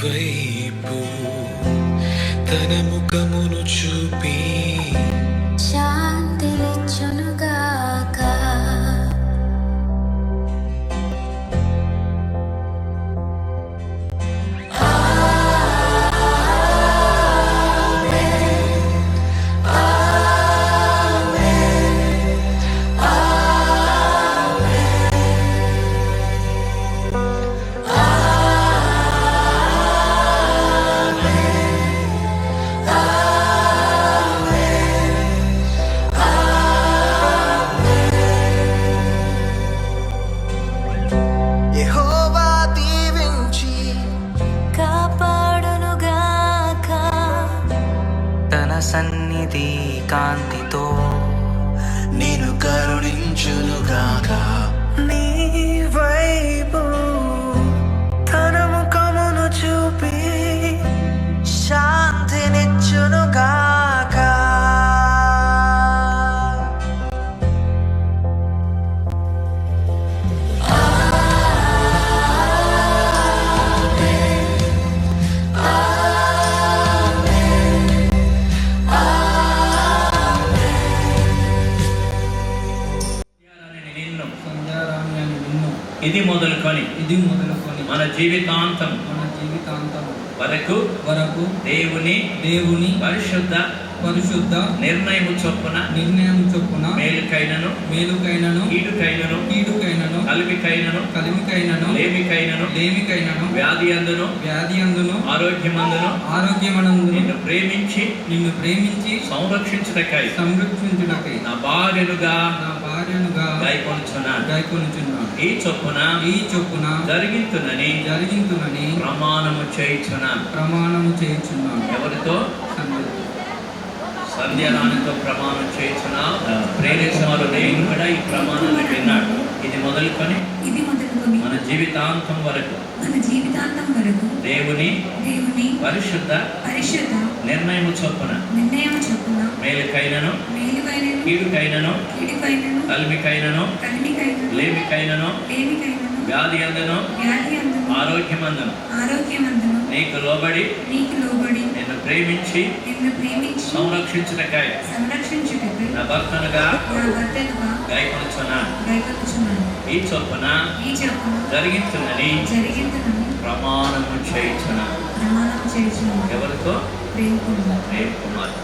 వైపు తన ముఖమును చూపి శాంతినిచ్చునుగాక. యెహోవా దీవించి కాపాడునుగాక. తన సన్నిధి కాంతితో నేను కరుణించునుగాక. నీ వైపు తన ముఖమును చూపి శాంతినిచ్చునుగాక. ఇది మొదలుకొని మన జీవితాంతం వరకు దేవుని పరిశుద్ధ నిర్ణయము చొప్పున మేలుకైనను కీడుకైనను కలిమికైనను లేమికైనను వ్యాధి అందును ఆరోగ్యమందును నిన్ను ప్రేమించి సంరక్షించుటకై నా భార్యనుగా గాయకొనుచున్నాను. ఈ చొప్పున జరిగింతునని ప్రమాణము చేయుచున్నాను. ఎవరితో? సంధ్యారానితో ప్రమాణం చేయుచున్నావు. ప్రేరేసుమారు నేను కూడా ఈ ప్రమాణాన్ని విన్నాడు. ఇది మొదలుకొని మన జీవితాంతం వరకు దేవుని పరిశుద్ధ నిర్ణయము చొప్పున మేలుకైనను కీడుకైనను కలిమికైనను లేమికైనను వ్యాధి అందును ఆరోగ్యమందును నీకు లోబడి నిన్ను ప్రేమించి సంరక్షించుటకై నా భక్తునిగా గాయకొనుచున్నాను. ఈ చొప్పున జరిగించునని ప్రమాణము చేయుచున్నాను. ఎవరితో? ప్రేమ్ కుమార్.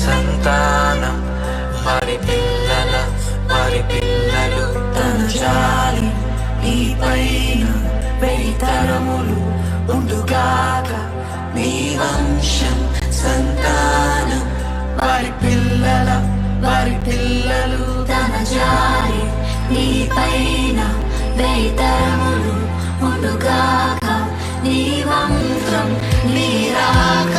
సంతానం వారి పిల్లలు తన జాలి నీ పైన 1000 తరములు ఉండుగాక. నీ వంశం సంతానం వారి పిల్లలు తన జాలి నీ పైన 1000 తరములు ఉండుగాక. నీ వంశం నీ రాక